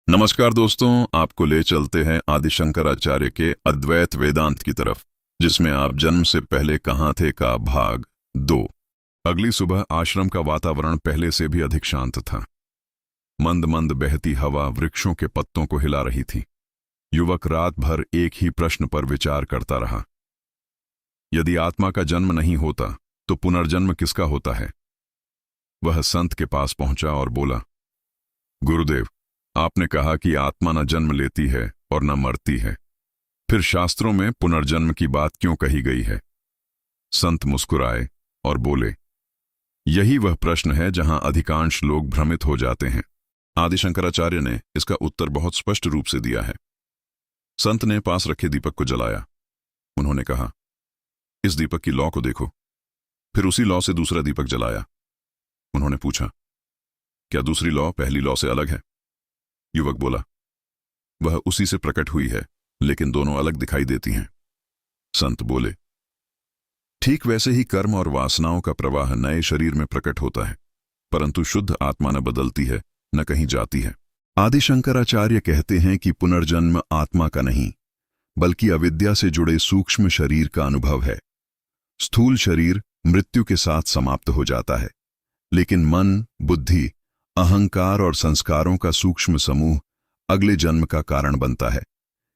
नमस्कार दोस्तों, आपको ले चलते हैं आदि शंकराचार्य के अद्वैत वेदांत की तरफ, जिसमें आप जन्म से पहले कहाँ थे का भाग 2। अगली सुबह आश्रम का वातावरण पहले से भी अधिक शांत था। मंद मंद बहती हवा वृक्षों के पत्तों को हिला रही थी। युवक रात भर एक ही प्रश्न पर विचार करता रहा। यदि आत्मा का जन्म नहीं होता तो पुनर्जन्म किसका होता है? वह संत के पास पहुंचा और बोला, गुरुदेव, आपने कहा कि आत्मा न जन्म लेती है और न मरती है, फिर शास्त्रों में पुनर्जन्म की बात क्यों कही गई है? संत मुस्कुराए और बोले, यही वह प्रश्न है जहां अधिकांश लोग भ्रमित हो जाते हैं। आदि शंकराचार्य ने इसका उत्तर बहुत स्पष्ट रूप से दिया है। संत ने पास रखे दीपक को जलाया। उन्होंने कहा, इस दीपक की लौ को देखो। फिर उसी लौ से दूसरा दीपक जलाया। उन्होंने पूछा, क्या दूसरी लौ पहली लौ से अलग है? युवक बोला, वह उसी से प्रकट हुई है, लेकिन दोनों अलग दिखाई देती हैं। संत बोले, ठीक वैसे ही कर्म और वासनाओं का प्रवाह नए शरीर में प्रकट होता है, परंतु शुद्ध आत्मा न बदलती है, न कहीं जाती है। आदि शंकराचार्य कहते हैं कि पुनर्जन्म आत्मा का नहीं, बल्कि अविद्या से जुड़े सूक्ष्म शरीर का अनुभव है। स्थूल शरीर मृत्यु के साथ समाप्त हो जाता है, लेकिन मन, बुद्धि, अहंकार और संस्कारों का सूक्ष्म समूह अगले जन्म का कारण बनता है।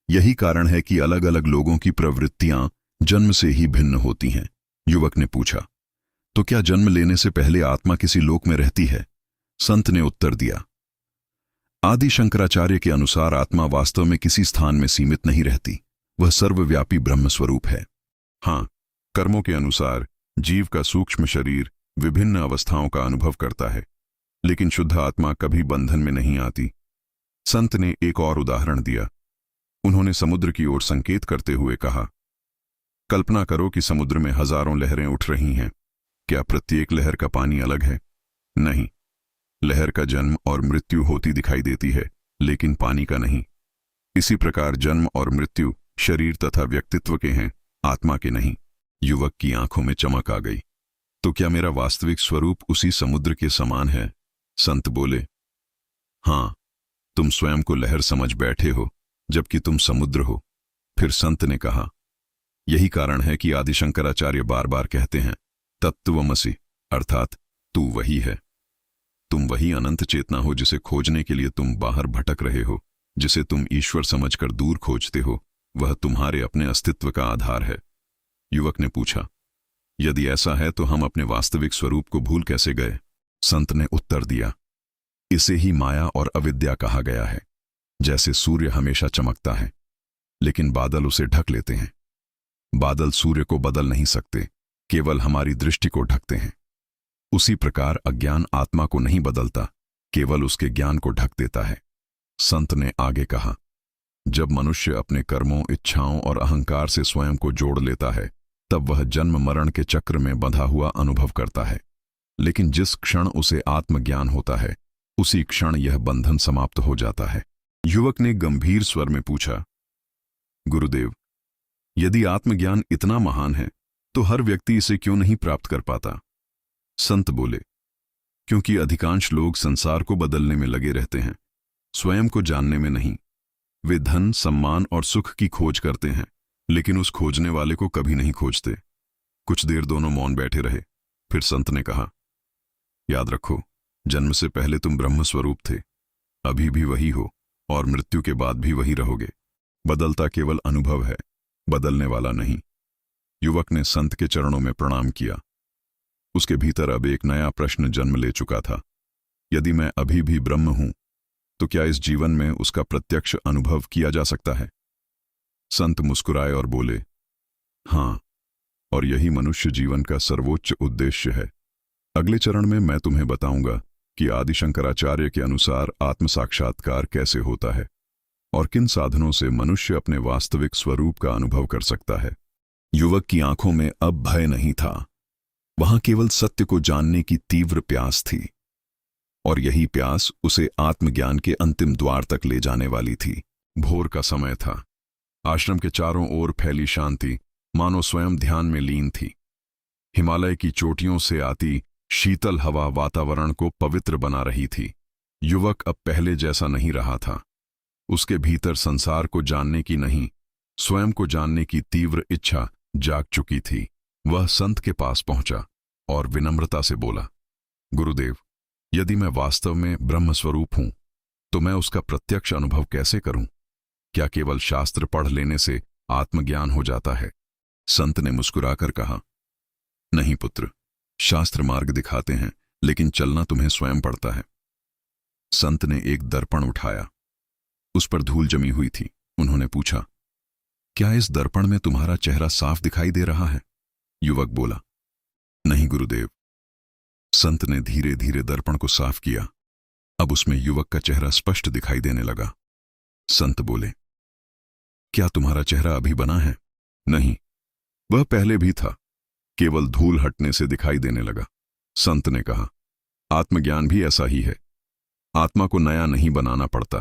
यही कारण है कि अलग अलग लोगों की प्रवृत्तियां जन्म से ही भिन्न होती हैं। युवक ने पूछा, तो क्या जन्म लेने से पहले आत्मा किसी लोक में रहती है? संत ने उत्तर दिया, आदि शंकराचार्य के अनुसार आत्मा वास्तव में किसी स्थान में सीमित नहीं रहती, वह सर्वव्यापी ब्रह्म स्वरूप है। हाँ, कर्मों के अनुसार जीव का सूक्ष्म शरीर विभिन्न अवस्थाओं का अनुभव करता है, लेकिन शुद्ध आत्मा कभी बंधन में नहीं आती। संत ने एक और उदाहरण दिया। उन्होंने समुद्र की ओर संकेत करते हुए कहा, कल्पना करो कि समुद्र में हजारों लहरें उठ रही हैं। क्या प्रत्येक लहर का पानी अलग है? नहीं, लहर का जन्म और मृत्यु होती दिखाई देती है, लेकिन पानी का नहीं। इसी प्रकार जन्म और मृत्यु शरीर तथा व्यक्तित्व के हैं, आत्मा के नहीं। युवक की आंखों में चमक आ गई। तो क्या मेरा वास्तविक स्वरूप उसी समुद्र के समान है? संत बोले, हां, तुम स्वयं को लहर समझ बैठे हो, जबकि तुम समुद्र हो। फिर संत ने कहा, यही कारण है कि आदि शंकराचार्य बार बार कहते हैं, तत्त्वमसि, अर्थात तू वही है। तुम वही अनंत चेतना हो जिसे खोजने के लिए तुम बाहर भटक रहे हो, जिसे तुम ईश्वर समझकर दूर खोजते हो। वह तुम्हारे अपने अस्तित्व का आधार है। युवक ने पूछा, यदि ऐसा है तो हम अपने वास्तविक स्वरूप को भूल कैसे गए? संत ने उत्तर दिया, इसे ही माया और अविद्या कहा गया है। जैसे सूर्य हमेशा चमकता है, लेकिन बादल उसे ढक लेते हैं। बादल सूर्य को बदल नहीं सकते, केवल हमारी दृष्टि को ढकते हैं। उसी प्रकार अज्ञान आत्मा को नहीं बदलता, केवल उसके ज्ञान को ढक देता है। संत ने आगे कहा, जब मनुष्य अपने कर्मों, इच्छाओं और अहंकार से स्वयं को जोड़ लेता है, तब वह जन्म मरण के चक्र में बंधा हुआ अनुभव करता है। लेकिन जिस क्षण उसे आत्मज्ञान होता है, उसी क्षण यह बंधन समाप्त हो जाता है। युवक ने गंभीर स्वर में पूछा, गुरुदेव, यदि आत्मज्ञान इतना महान है तो हर व्यक्ति इसे क्यों नहीं प्राप्त कर पाता? संत बोले, क्योंकि अधिकांश लोग संसार को बदलने में लगे रहते हैं, स्वयं को जानने में नहीं। वे धन, सम्मान और सुख की खोज करते हैं, लेकिन उस खोजने वाले को कभी नहीं खोजते। कुछ देर दोनों मौन बैठे रहे। फिर संत ने कहा, याद रखो, जन्म से पहले तुम ब्रह्म स्वरूप थे, अभी भी वही हो और मृत्यु के बाद भी वही रहोगे। बदलता केवल अनुभव है, बदलने वाला नहीं। युवक ने संत के चरणों में प्रणाम किया। उसके भीतर अब एक नया प्रश्न जन्म ले चुका था। यदि मैं अभी भी ब्रह्म हूं, तो क्या इस जीवन में उसका प्रत्यक्ष अनुभव किया जा सकता है? संत मुस्कुराए और बोले, हां, और यही मनुष्य जीवन का सर्वोच्च उद्देश्य है। अगले चरण में मैं तुम्हें बताऊंगा कि आदि शंकराचार्य के अनुसार आत्म साक्षात्कार कैसे होता है और किन साधनों से मनुष्य अपने वास्तविक स्वरूप का अनुभव कर सकता है। युवक की आंखों में अब भय नहीं था, वहां केवल सत्य को जानने की तीव्र प्यास थी, और यही प्यास उसे आत्मज्ञान के अंतिम द्वार तक ले जाने वाली थी। भोर का समय था। आश्रम के चारों ओर फैली शांति मानो स्वयं ध्यान में लीन थी। हिमालय की चोटियों से आती शीतल हवा वातावरण को पवित्र बना रही थी। युवक अब पहले जैसा नहीं रहा था। उसके भीतर संसार को जानने की नहीं, स्वयं को जानने की तीव्र इच्छा जाग चुकी थी। वह संत के पास पहुंचा और विनम्रता से बोला, गुरुदेव, यदि मैं वास्तव में ब्रह्म स्वरूप हूं तो मैं उसका प्रत्यक्ष अनुभव कैसे करूं? क्या केवल शास्त्र पढ़ लेने से आत्मज्ञान हो जाता है? संत ने मुस्कुराकर कहा, नहीं पुत्र, शास्त्र मार्ग दिखाते हैं, लेकिन चलना तुम्हें स्वयं पड़ता है। संत ने एक दर्पण उठाया, उस पर धूल जमी हुई थी। उन्होंने पूछा, क्या इस दर्पण में तुम्हारा चेहरा साफ दिखाई दे रहा है? युवक बोला, नहीं गुरुदेव। संत ने धीरे धीरे दर्पण को साफ किया। अब उसमें युवक का चेहरा स्पष्ट दिखाई देने लगा। संत बोले, क्या तुम्हारा चेहरा अभी बना है? नहीं, वह पहले भी था, केवल धूल हटने से दिखाई देने लगा। संत ने कहा, आत्मज्ञान भी ऐसा ही है। आत्मा को नया नहीं बनाना पड़ता,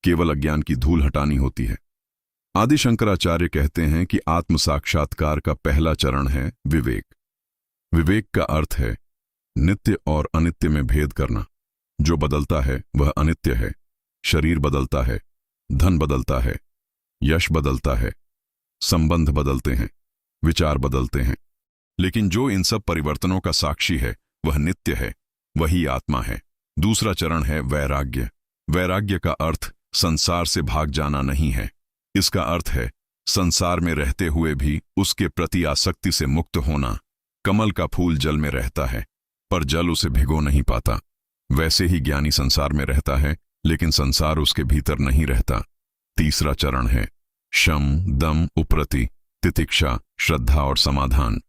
केवल अज्ञान की धूल हटानी होती है। आदि शंकराचार्य कहते हैं कि आत्म साक्षात्कार का पहला चरण है विवेक। विवेक का अर्थ है नित्य और अनित्य में भेद करना। जो बदलता है वह अनित्य है। शरीर बदलता है, धन बदलता है, यश बदलता है, संबंध बदलते हैं, विचार बदलते हैं, लेकिन जो इन सब परिवर्तनों का साक्षी है वह नित्य है, वही आत्मा है। दूसरा चरण है वैराग्य। वैराग्य का अर्थ संसार से भाग जाना नहीं है। इसका अर्थ है संसार में रहते हुए भी उसके प्रति आसक्ति से मुक्त होना। कमल का फूल जल में रहता है, पर जल उसे भिगो नहीं पाता। वैसे ही ज्ञानी संसार में रहता है, लेकिन संसार उसके भीतर नहीं रहता। तीसरा चरण है शम, दम, उपरति, तितिक्षा, श्रद्धा और समाधान।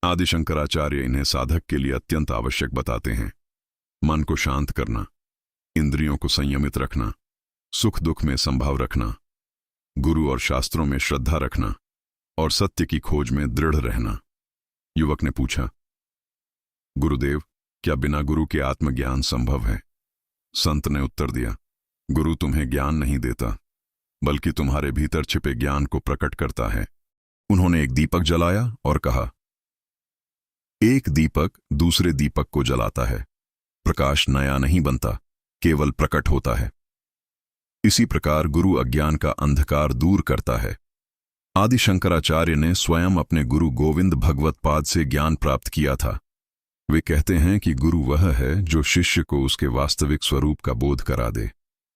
आदि शंकराचार्य इन्हें साधक के लिए अत्यंत आवश्यक बताते हैं। मन को शांत करना, इंद्रियों को संयमित रखना, सुख दुख में संभाव रखना, गुरु और शास्त्रों में श्रद्धा रखना और सत्य की खोज में दृढ़ रहना। युवक ने पूछा, गुरुदेव, क्या बिना गुरु के आत्मज्ञान संभव है? संत ने उत्तर दिया, गुरु तुम्हें ज्ञान नहीं देता, बल्कि तुम्हारे भीतर छिपे ज्ञान को प्रकट करता है। उन्होंने एक दीपक जलाया और कहा, एक दीपक दूसरे दीपक को जलाता है। प्रकाश नया नहीं बनता, केवल प्रकट होता है। इसी प्रकार गुरु अज्ञान का अंधकार दूर करता है। आदि शंकराचार्य ने स्वयं अपने गुरु गोविंद भगवत्पाद से ज्ञान प्राप्त किया था। वे कहते हैं कि गुरु वह है जो शिष्य को उसके वास्तविक स्वरूप का बोध करा दे।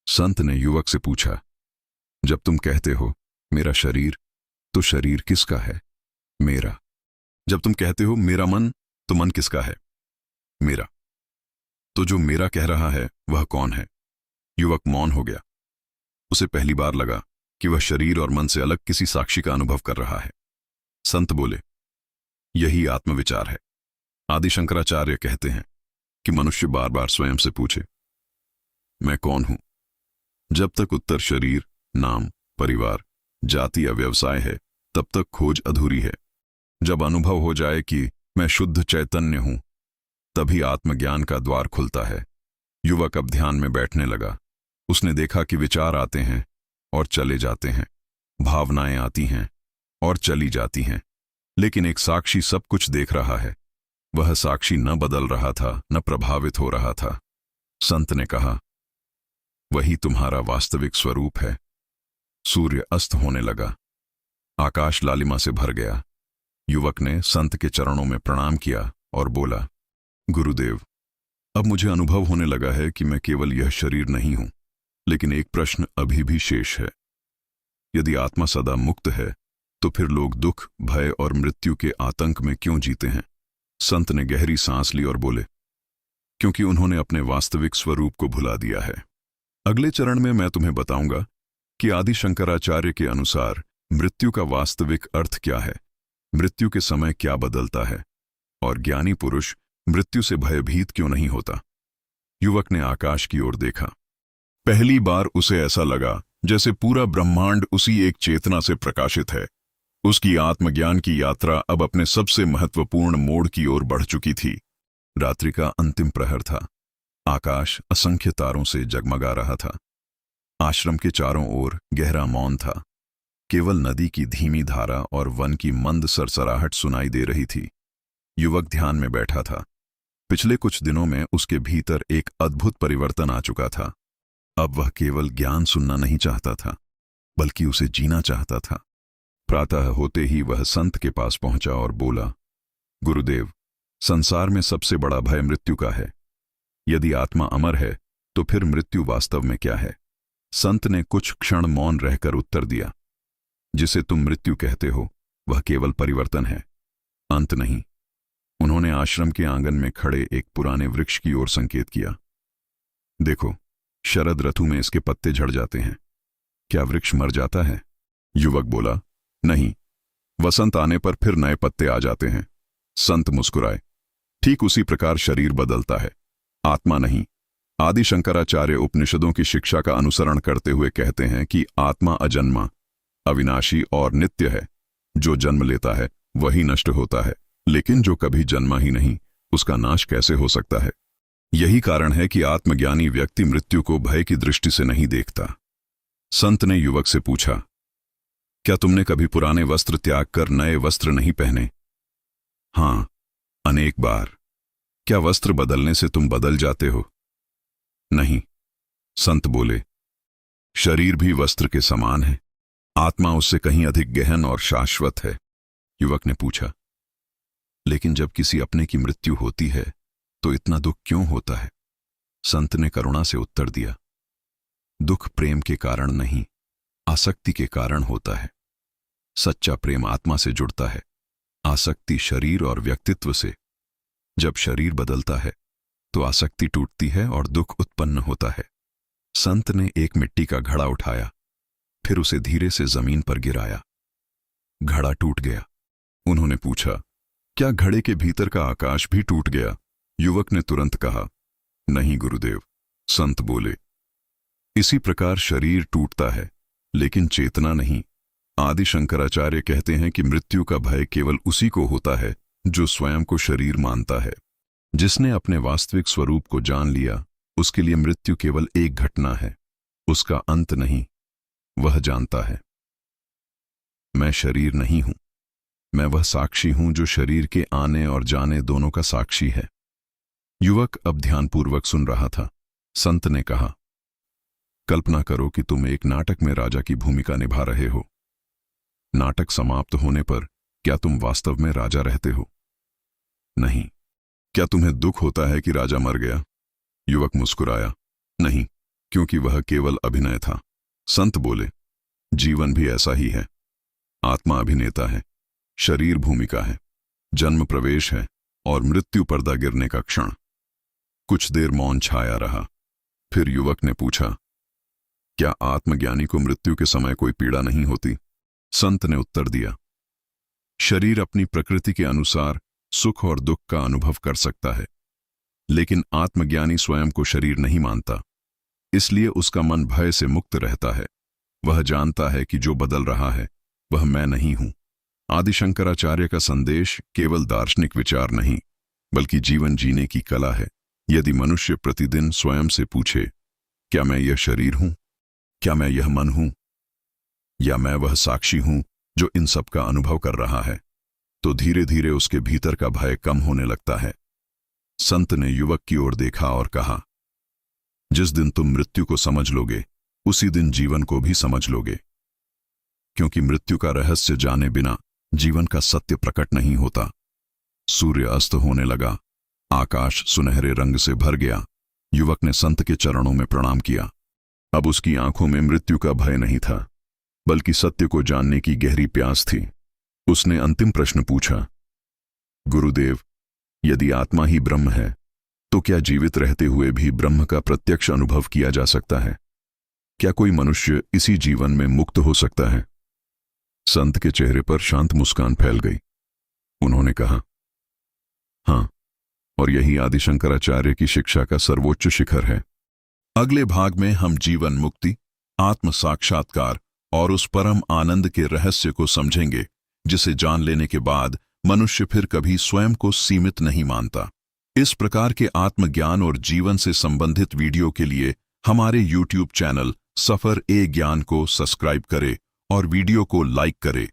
संत ने युवक से पूछा, जब तुम कहते हो मेरा शरीर, तो शरीर किसका है? मेरा। जब तुम कहते हो मेरा मन, तो मन किसका है? मेरा। तो जो मेरा कह रहा है वह कौन है? युवक मौन हो गया। उसे पहली बार लगा कि वह शरीर और मन से अलग किसी साक्षी का अनुभव कर रहा है। संत बोले, यही आत्मविचार है। आदि शंकराचार्य कहते हैं कि मनुष्य बार बार स्वयं से पूछे, मैं कौन हूं? जब तक उत्तर शरीर, नाम, परिवार, जाति या व्यवसाय है, तब तक खोज अधूरी है। जब अनुभव हो जाए कि मैं शुद्ध चैतन्य हूं, तभी आत्मज्ञान का द्वार खुलता है। युवक अब ध्यान में बैठने लगा। उसने देखा कि विचार आते हैं और चले जाते हैं, भावनाएं आती हैं और चली जाती हैं, लेकिन एक साक्षी सब कुछ देख रहा है। वह साक्षी न बदल रहा था, न प्रभावित हो रहा था। संत ने कहा, वही तुम्हारा वास्तविक स्वरूप है। सूर्य अस्त होने लगा, आकाश लालिमा से भर गया। युवक ने संत के चरणों में प्रणाम किया और बोला, गुरुदेव, अब मुझे अनुभव होने लगा है कि मैं केवल यह शरीर नहीं हूं, लेकिन एक प्रश्न अभी भी शेष है। यदि आत्मा सदा मुक्त है, तो फिर लोग दुख, भय और मृत्यु के आतंक में क्यों जीते हैं? संत ने गहरी सांस ली और बोले, क्योंकि उन्होंने अपने वास्तविक स्वरूप को भुला दिया है। अगले चरण में मैं तुम्हें बताऊंगा कि आदि शंकराचार्य के अनुसार मृत्यु का वास्तविक अर्थ क्या है, मृत्यु के समय क्या बदलता है, और ज्ञानी पुरुष मृत्यु से भयभीत क्यों नहीं होता। युवक ने आकाश की ओर देखा। पहली बार उसे ऐसा लगा जैसे पूरा ब्रह्मांड उसी एक चेतना से प्रकाशित है। उसकी आत्मज्ञान की यात्रा अब अपने सबसे महत्वपूर्ण मोड़ की ओर बढ़ चुकी थी। रात्रि का अंतिम प्रहर था। आकाश असंख्य तारों से जगमगा रहा था। आश्रम के चारों ओर गहरा मौन था। केवल नदी की धीमी धारा और वन की मंद सरसराहट सुनाई दे रही थी। युवक ध्यान में बैठा था। पिछले कुछ दिनों में उसके भीतर एक अद्भुत परिवर्तन आ चुका था। अब वह केवल ज्ञान सुनना नहीं चाहता था, बल्कि उसे जीना चाहता था। प्रातः होते ही वह संत के पास पहुंचा और बोला, गुरुदेव, संसार में सबसे बड़ा भय मृत्यु का है। यदि आत्मा अमर है तो फिर मृत्यु वास्तव में क्या है? संत ने कुछ क्षण मौन रहकर उत्तर दिया, जिसे तुम मृत्यु कहते हो वह केवल परिवर्तन है, अंत नहीं। उन्होंने आश्रम के आंगन में खड़े एक पुराने वृक्ष की ओर संकेत किया। देखो, शरद ऋतु में इसके पत्ते झड़ जाते हैं। क्या वृक्ष मर जाता है? युवक बोला, नहीं, वसंत आने पर फिर नए पत्ते आ जाते हैं। संत मुस्कुराए, ठीक उसी प्रकार शरीर बदलता है, आत्मा नहीं। आदि शंकराचार्य उपनिषदों की शिक्षा का अनुसरण करते हुए कहते हैं कि आत्मा अजन्मा, अविनाशी और नित्य है। जो जन्म लेता है वही नष्ट होता है, लेकिन जो कभी जन्मा ही नहीं, उसका नाश कैसे हो सकता है? यही कारण है कि आत्मज्ञानी व्यक्ति मृत्यु को भय की दृष्टि से नहीं देखता। संत ने युवक से पूछा, क्या तुमने कभी पुराने वस्त्र त्याग कर नए वस्त्र नहीं पहने? हां, अनेक बार। क्या वस्त्र बदलने से तुम बदल जाते हो? नहीं। संत बोले, शरीर भी वस्त्र के समान है, आत्मा उससे कहीं अधिक गहन और शाश्वत है। युवक ने पूछा, लेकिन जब किसी अपने की मृत्यु होती है तो इतना दुख क्यों होता है? संत ने करुणा से उत्तर दिया, दुख प्रेम के कारण नहीं, आसक्ति के कारण होता है। सच्चा प्रेम आत्मा से जुड़ता है, आसक्ति शरीर और व्यक्तित्व से। जब शरीर बदलता है तो आसक्ति टूटती है और दुख उत्पन्न होता है। संत ने एक मिट्टी का घड़ा उठाया, फिर उसे धीरे से जमीन पर गिराया। घड़ा टूट गया। उन्होंने पूछा, क्या घड़े के भीतर का आकाश भी टूट गया? युवक ने तुरंत कहा, नहीं गुरुदेव। संत बोले, इसी प्रकार शरीर टूटता है, लेकिन चेतना नहीं। आदि शंकराचार्य कहते हैं कि मृत्यु का भय केवल उसी को होता है जो स्वयं को शरीर मानता है। जिसने अपने वास्तविक स्वरूप को जान लिया, उसके लिए मृत्यु केवल एक घटना है, उसका अंत नहीं। वह जानता है, मैं शरीर नहीं हूं, मैं वह साक्षी हूं जो शरीर के आने और जाने दोनों का साक्षी है। युवक अब ध्यानपूर्वक सुन रहा था। संत ने कहा, कल्पना करो कि तुम एक नाटक में राजा की भूमिका निभा रहे हो। नाटक समाप्त होने पर क्या तुम वास्तव में राजा रहते हो? नहीं। क्या तुम्हें दुख होता है कि राजा मर गया? युवक मुस्कुराया, नहीं, क्योंकि वह केवल अभिनय था। संत बोले, जीवन भी ऐसा ही है। आत्मा अभिनेता है, शरीर भूमिका है, जन्म प्रवेश है और मृत्यु पर्दा गिरने का क्षण। कुछ देर मौन छाया रहा। फिर युवक ने पूछा, क्या आत्मज्ञानी को मृत्यु के समय कोई पीड़ा नहीं होती? संत ने उत्तर दिया, शरीर अपनी प्रकृति के अनुसार सुख और दुख का अनुभव कर सकता है, लेकिन आत्मज्ञानी स्वयं को शरीर नहीं मानता, इसलिए उसका मन भय से मुक्त रहता है। वह जानता है कि जो बदल रहा है वह मैं नहीं हूं। आदि शंकराचार्य का संदेश केवल दार्शनिक विचार नहीं, बल्कि जीवन जीने की कला है। यदि मनुष्य प्रतिदिन स्वयं से पूछे, क्या मैं यह शरीर हूं? क्या मैं यह मन हूं? या मैं वह साक्षी हूं जो इन सब का अनुभव कर रहा है, तो धीरे धीरे उसके भीतर का भय कम होने लगता है। संत ने युवक की ओर देखा और कहा, जिस दिन तुम मृत्यु को समझ लोगे, उसी दिन जीवन को भी समझ लोगे, क्योंकि मृत्यु का रहस्य जाने बिना जीवन का सत्य प्रकट नहीं होता। सूर्य अस्त होने लगा, आकाश सुनहरे रंग से भर गया। युवक ने संत के चरणों में प्रणाम किया। अब उसकी आंखों में मृत्यु का भय नहीं था, बल्कि सत्य को जानने की गहरी प्यास थी। उसने अंतिम प्रश्न पूछा, गुरुदेव, यदि आत्मा ही ब्रह्म है, तो क्या जीवित रहते हुए भी ब्रह्म का प्रत्यक्ष अनुभव किया जा सकता है? क्या कोई मनुष्य इसी जीवन में मुक्त हो सकता है? संत के चेहरे पर शांत मुस्कान फैल गई। उन्होंने कहा, हां, और यही आदि शंकराचार्य की शिक्षा का सर्वोच्च शिखर है। अगले भाग में हम जीवन मुक्ति, आत्म साक्षात्कार और उस परम आनंद के रहस्य को समझेंगे, जिसे जान लेने के बाद मनुष्य फिर कभी स्वयं को सीमित नहीं मानता। इस प्रकार के आत्मज्ञान और जीवन से संबंधित वीडियो के लिए हमारे YouTube चैनल सफर ए ज्ञान को सब्सक्राइब करें और वीडियो को लाइक करें।